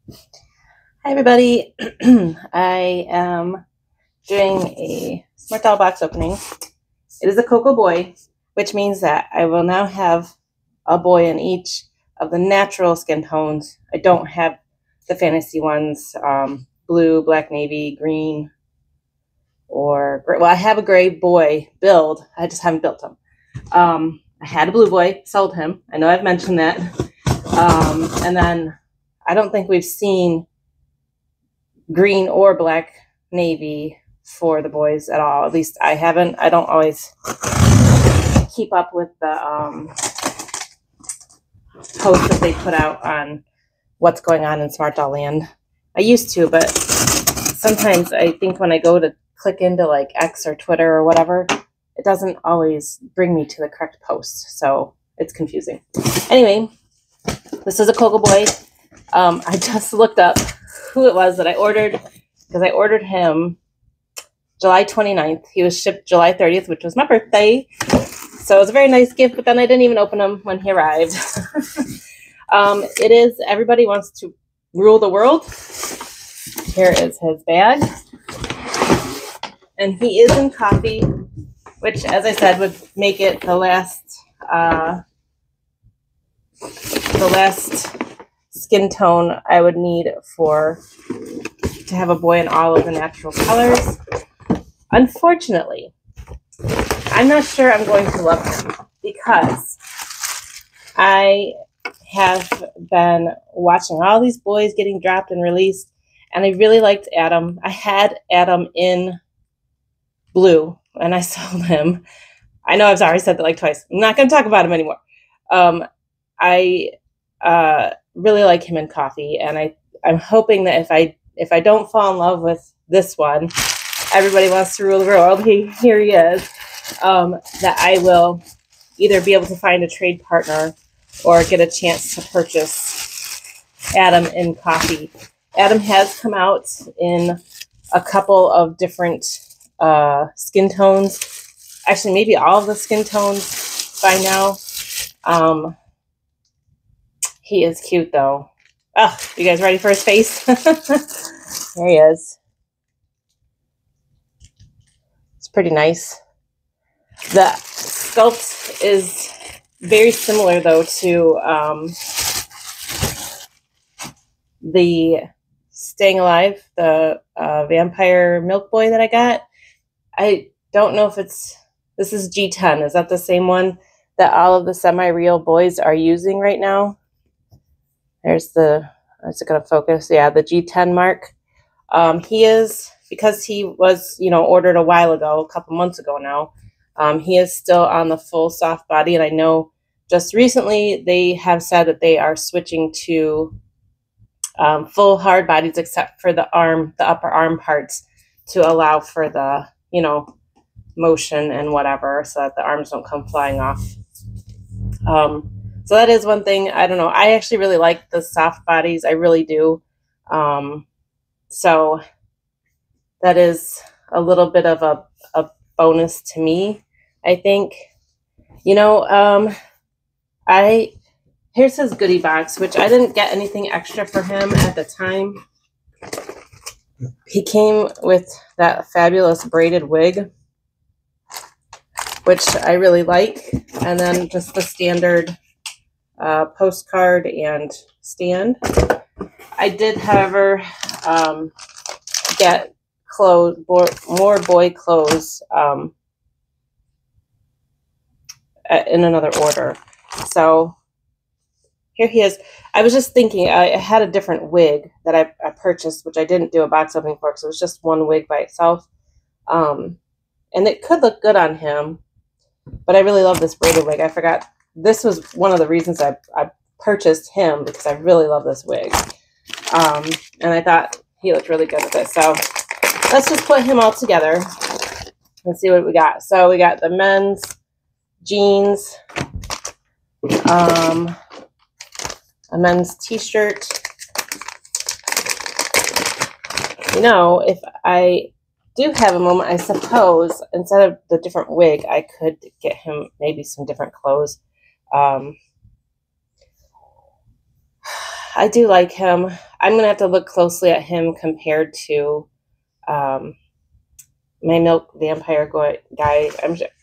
Hi everybody. I am doing a SmartDoll box opening. It is a Cocoa Boy, which means that I will now have a boy in each of the natural skin tones. I don't have the fantasy ones, blue, black, navy, green, or gray. Well, I have a gray boy build. I just haven't built him. I had a blue boy, sold him. I know I've mentioned that. And then I don't think we've seen green or black navy for the boys at all. At least I haven't. I don't always keep up with the posts that they put out on what's going on in SmartDoll land. I used to, but sometimes I think when I go to click into like X or Twitter or whatever, it doesn't always bring me to the correct post. So it's confusing. Anyway, this is a Cocoa Boy. I just looked up who it was that I ordered, because I ordered him July 29th. He was shipped July 30th, which was my birthday. So it was a very nice gift, but then I didn't even open him when he arrived. It is Everybody Wants to Rule the World. Here is his bag. And he is in coffee, which, as I said, would make it the last skin tone I would need to have a boy in all of the natural colors. Unfortunately, I'm not sure I'm going to love him, because I have been watching all these boys getting dropped and released, and I really liked Adam. I had Adam in blue, and I sold him. I know I've already said that like twice. I'm not going to talk about him anymore. I really like him in coffee, and I'm hoping that if I don't fall in love with this one, Everybody Wants to Rule the World, here he is, that I will either be able to find a trade partner or get a chance to purchase Adam in coffee. Adam has come out in a couple of different skin tones. Actually, maybe all of the skin tones by now. He is cute, though. Oh, you guys ready for his face? There he is. It's pretty nice. The sculpt is very similar, though, to the Staying Alive, the vampire milk boy that I got. I don't know if this is G10. Is that the same one that all of the semi-real boys are using right now? There's is it going to focus? Yeah, the G10 mark. He is, because he was, ordered a while ago, a couple months ago now, he is still on the full soft body. And I know just recently they have said that they are switching to full hard bodies, except for the upper arm parts, to allow for the, motion and whatever, so that the arms don't come flying off. So that is one thing. I don't know. I actually really like the soft bodies. I really do. So that is a little bit of a bonus to me, I think. Here's his goodie box, which I didn't get anything extra for him at the time. He came with that fabulous braided wig, which I really like, and then just the standard postcard and stand. I did, however, get more boy clothes in another order. So here he is. I was just thinking, I had a different wig that I purchased, which I didn't do a box opening for, because it was just one wig by itself. And it could look good on him, but I really love this braided wig. I forgot. This was one of the reasons I purchased him, because I really love this wig. And I thought he looked really good with it. So let's just put him all together and see what we got. So we got the men's jeans, a men's t-shirt. If I do have a moment, I suppose, instead of the different wig, I could get him maybe some different clothes. I do like him. I'm going to have to look closely at him compared to my Milk Vampire guy.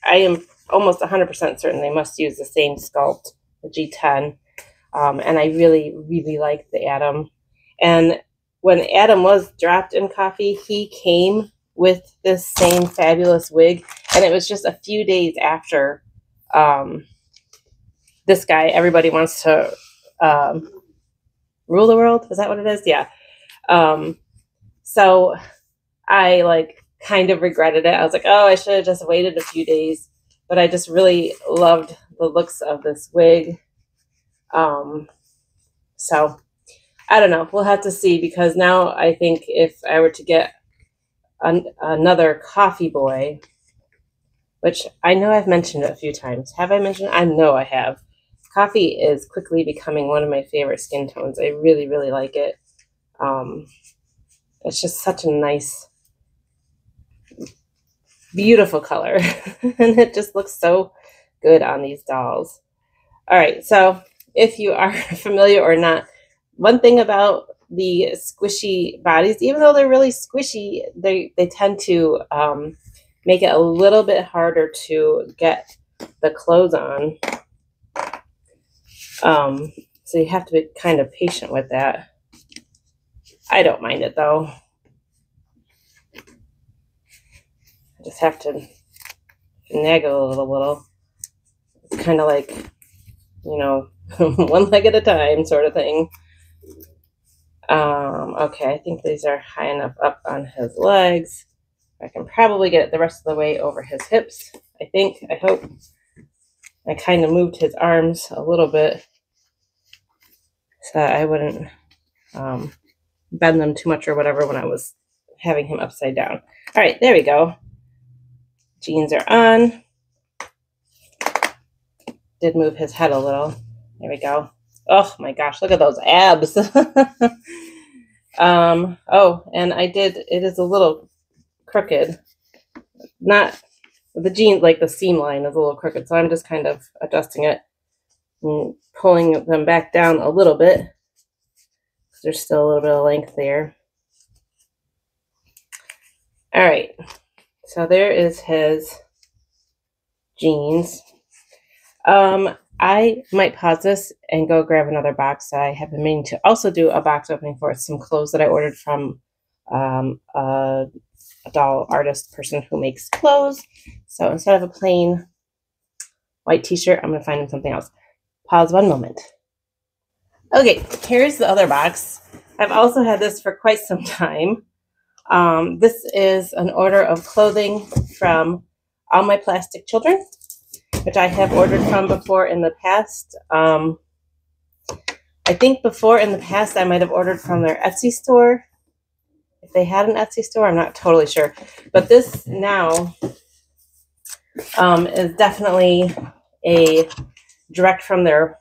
I am almost 100% certain they must use the same sculpt, the G10. And I really, really like the Adam. And when Adam was dropped in coffee, he came with this same fabulous wig. And it was just a few days after this guy, Everybody Wants to Rule the World. Is that what it is? Yeah. So I like kind of regretted it. I was like, oh, I should have just waited a few days. But I just really loved the looks of this wig. So I don't know. We'll have to see, because now I think if I were to get another coffee boy, which I know I've mentioned it a few times. Have I mentioned it? I know I have. Coffee is quickly becoming one of my favorite skin tones. I really, really like it. It's just such a nice, beautiful color. And it just looks so good on these dolls. All right, so if you are familiar or not, one thing about the squishy bodies, even though they're really squishy, they tend to make it a little bit harder to get the clothes on. So you have to be kind of patient with that. I don't mind it though. I just have to finagle it a little. It's kind of like, you know, one leg at a time sort of thing. Okay, I think these are high enough up on his legs. I can probably get the rest of the way over his hips. I hope. I kind of moved his arms a little bit so that I wouldn't bend them too much or whatever when I was having him upside down. All right, there we go. Jeans are on. Did move his head a little. There we go. Oh my gosh, look at those abs. Oh, and it is a little crooked. Not the jeans, like the seam line is a little crooked, so I'm just kind of adjusting it and pulling them back down a little bit. There's still a little bit of length there. All right, so there is his jeans. I might pause this and go grab another box. I have been meaning to also do a box opening for some clothes that I ordered from a doll artist person who makes clothes. So instead of a plain white t-shirt, I'm going to find him something else. Pause one moment. Okay, here's the other box. I've also had this for quite some time. This is an order of clothing from All My Plastic Children, which I have ordered from before in the past. I think before in the past I might have ordered from their Etsy store. If they had an Etsy store, I'm not totally sure. But this now is definitely a direct from their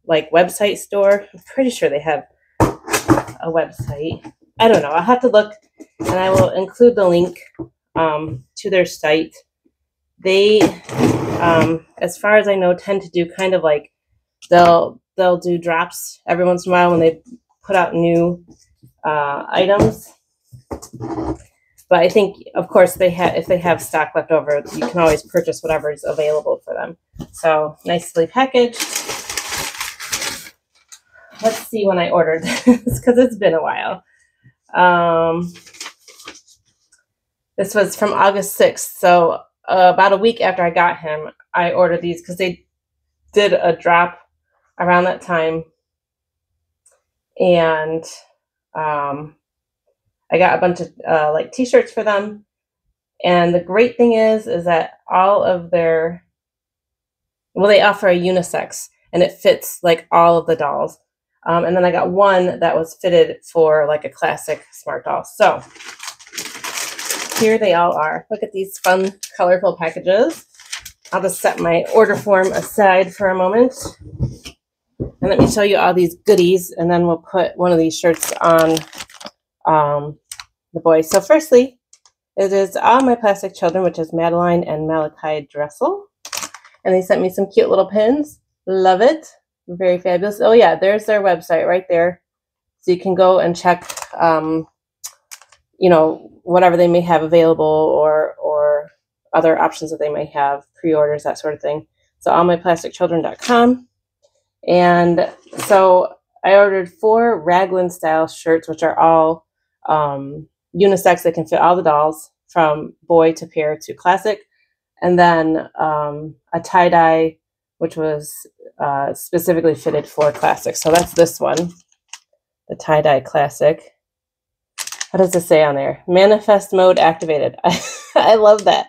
like website store. I'm pretty sure they have a website. I don't know. I'll have to look, and I will include the link to their site. They, as far as I know, tend to do kind of like they'll do drops every once in a while when they put out new items. But I think, of course, if they have stock left over, you can always purchase whatever is available for them. So nicely packaged. Let's see when I ordered this, because it's been a while. This was from August 6th. So about a week after I got him, I ordered these because they did a drop around that time. And I got a bunch of like t-shirts for them. And the great thing is that all of their, well, they offer a unisex and it fits like all of the dolls. And then I got one that was fitted for like a classic SmartDoll. So here they all are. Look at these fun, colorful packages. I'll just set my order form aside for a moment. And let me show you all these goodies, and then we'll put one of these shirts on the boy. So firstly, it is All My Plastic Children, which is Madeline and Malachi Dressel. And they sent me some cute little pins. Love it. Very fabulous. Oh yeah, there's their website right there. So you can go and check, whatever they may have available, or other options that they may have, pre-orders, that sort of thing. So allmyplasticchildren.com. And so I ordered 4 raglan style shirts, which are all unisex. They can fit all the dolls from boy to pair to classic. And then a tie-dye, which was specifically fitted for classic. So that's this one, the tie-dye classic. What does it say on there? Manifest mode activated. I love that.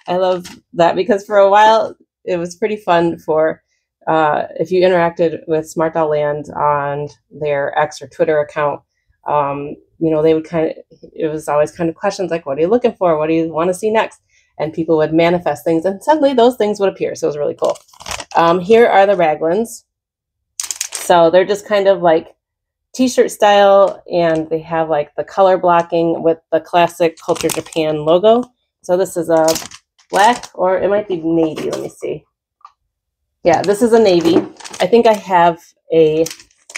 I love that because for a while it was pretty fun for if you interacted with SmartDoll Land on their X or Twitter account. They would it was always kind of questions like, what are you looking for? What do you want to see next? And people would manifest things, and suddenly those things would appear. So it was really cool. Here are the raglans. So they're just kind of like t-shirt style, and they have like the color blocking with the classic Culture Japan logo. So this is a black, or it might be navy. Let me see. Yeah, this is a navy. I think I have a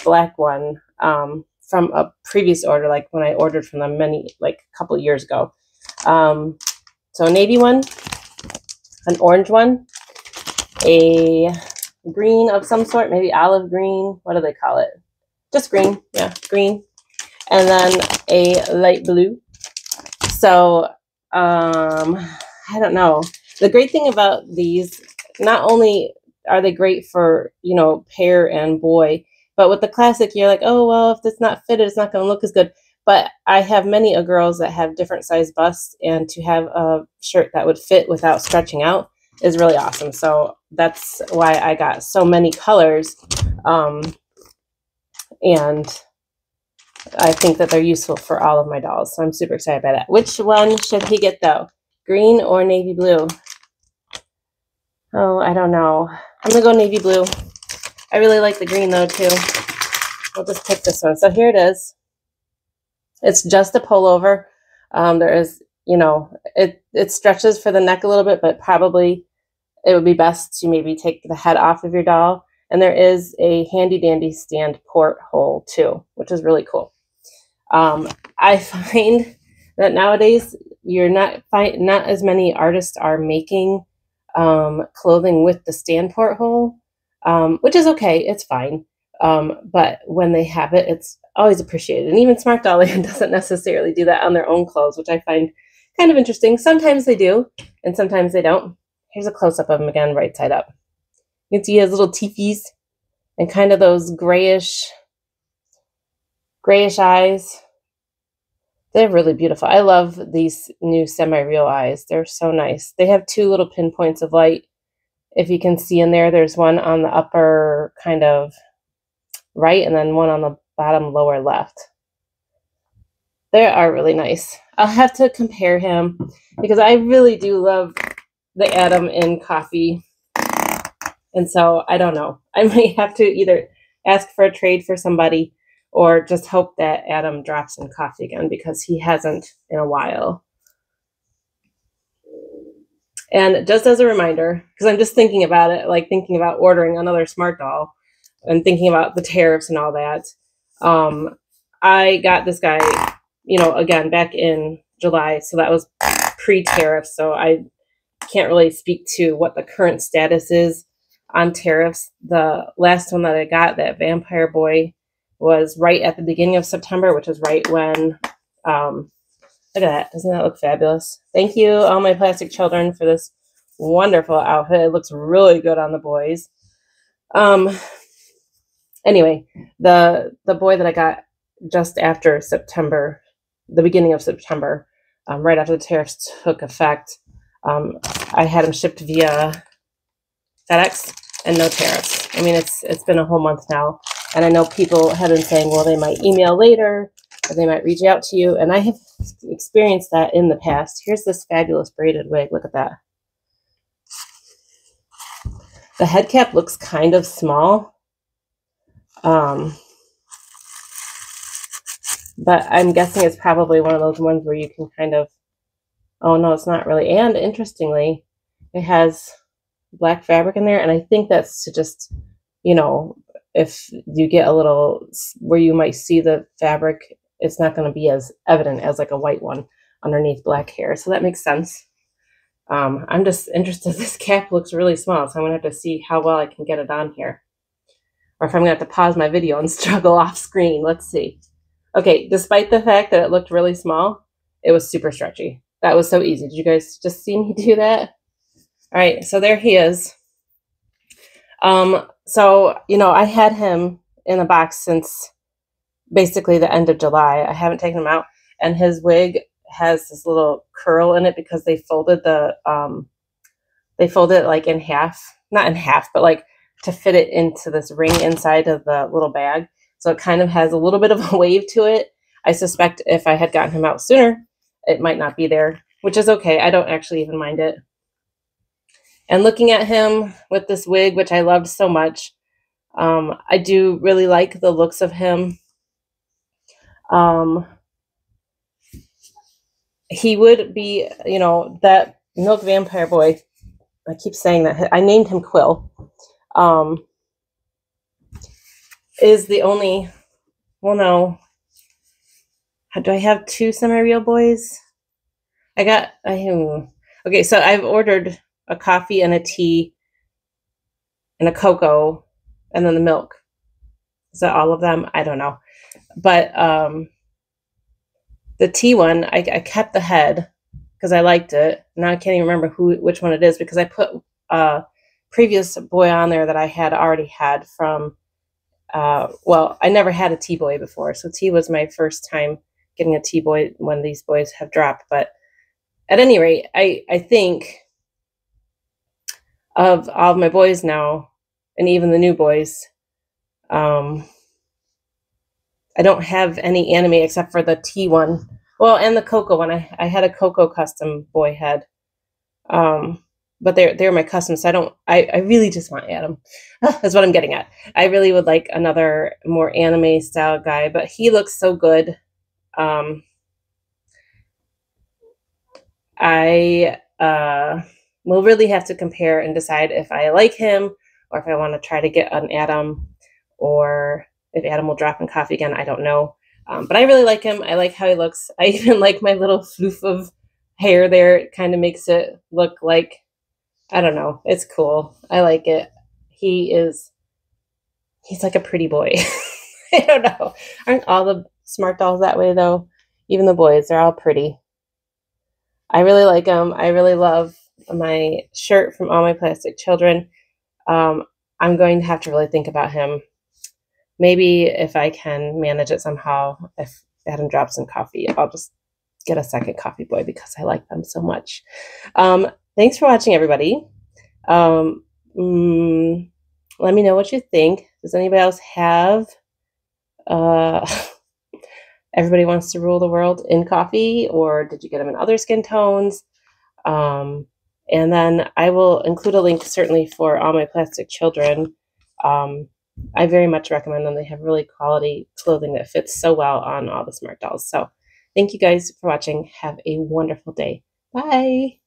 black one from a previous order, like when I ordered from them a couple of years ago. So a navy one, an orange one, a green of some sort, maybe olive green. What do they call it? Just green. Yeah, green. And then a light blue. So I don't know. The great thing about these, not only are they great for, pair and boy, but with the classic, you're like, oh, well, if it's not fitted, it's not going to look as good. But I have many girls that have different size busts, and to have a shirt that would fit without stretching out is really awesome. So that's why I got so many colors. And I think that they're useful for all of my dolls. So I'm super excited by that. Which one should he get, though? Green or navy blue? Oh, I don't know. I'm going to go navy blue. I really like the green, though, too. We'll just pick this one. So here it is. It's just a pullover. There is, it stretches for the neck a little bit, but probably it would be best to maybe take the head off of your doll. And there is a handy dandy stand port hole too, which is really cool. I find that nowadays not as many artists are making clothing with the stand port hole, which is okay. It's fine. But when they have it, it's always appreciated. And even SmartDoll Land doesn't necessarily do that on their own clothes, which I find kind of interesting. Sometimes they do, and sometimes they don't. Here's a close-up of him again, right side up. You can see he has little teepees and kind of those grayish eyes. They're really beautiful. I love these new semi-real eyes. They're so nice. They have 2 little pinpoints of light. If you can see in there, there's one on the upper kind of right, and then one on the bottom lower left. They are really nice. I'll have to compare him because I really do love the Adam in coffee. And so I don't know. I might have to either ask for a trade for somebody or just hope that Adam drops in coffee again, because he hasn't in a while. And just as a reminder, because I'm just thinking about it, like thinking about ordering another SmartDoll and thinking about the tariffs and all that. I got this guy, again, back in July. So that was pre-tariff. So I can't really speak to what the current status is on tariffs. The last one that I got, that Vampire Boy, was right at the beginning of September, which is right when, look at that. Doesn't that look fabulous? Thank you, all my plastic children, for this wonderful outfit. It looks really good on the boys. Anyway, the boy that I got just after September, the beginning of September, right after the tariffs took effect, I had him shipped via FedEx and no tariffs. I mean, it's been a whole month now, and I know people have been saying, well, they might email later, or they might reach out to you, and I have experienced that in the past. Here's this fabulous braided wig. Look at that. The head cap looks kind of small, but I'm guessing it's probably one of those ones where you can kind of, oh no, it's not really. And interestingly, it has black fabric in there, and I think that's to just, if you get a little where you might see the fabric, it's not going to be as evident as like a white one underneath black hair. So that makes sense. I'm just interested. This cap looks really small, so I'm going to have to see how well I can get it on here. Or if I'm going to have to pause my video and struggle off screen. Let's see. Okay, despite the fact that it looked really small, it was super stretchy. That was so easy. Did you guys just see me do that? All right, so there he is. So, you know, I had him in a box since basically the end of July. I haven't taken him out, and his wig has this little curl in it because they folded it like in half, not in half, but like to fit it into this ring inside of the little bag. So it kind of has a little bit of a wave to it. I suspect if I had gotten him out sooner, it might not be there, which is okay. I don't actually even mind it. And looking at him with this wig, which I loved so much, I do really like the looks of him. He would be, you know, that milk vampire boy. I keep saying that. I named him Quill. Is the only, well, no. Do I have two semi-real boys? Okay, so I've ordered a coffee and a tea and a cocoa and then the milk. Is that all of them? I don't know. But the tea one, I kept the head because I liked it. Now I can't even remember which one it is because I put a previous boy on there that I had already had from, well, I never had a tea boy before. So tea was my first time getting a tea boy when these boys have dropped. But at any rate, I think of all of my boys now, and even the new boys, I don't have any anime except for the tea one. Well, and the cocoa one. I had a cocoa custom boy head. But they're my custom, so I really just want Adam. That's what I'm getting at. I really would like another more anime style guy, but he looks so good. I will really have to compare and decide if I like him or if I want to try to get an Adam, or if Adam will drop in coffee again. I don't know. But I really like him. I like how he looks. I even like my little floof of hair there. It kind of makes it look like, I don't know. It's cool. I like it. He's like a pretty boy. I don't know. Aren't all the smart dolls that way though? Even the boys, they're all pretty. I really like him. I really love my shirt from All My Plastic Children. I'm going to have to really think about him. Maybe if I can manage it somehow, if Adam drops in coffee, I'll just get a second coffee boy because I like them so much. Thanks for watching, everybody. Let me know what you think. Does anybody else have everybody wants to rule the world in coffee, or did you get them in other skin tones? And then I will include a link certainly for All My Plastic Children. I very much recommend them. They have really quality clothing that fits so well on all the smart dolls. So thank you guys for watching. Have a wonderful day. Bye.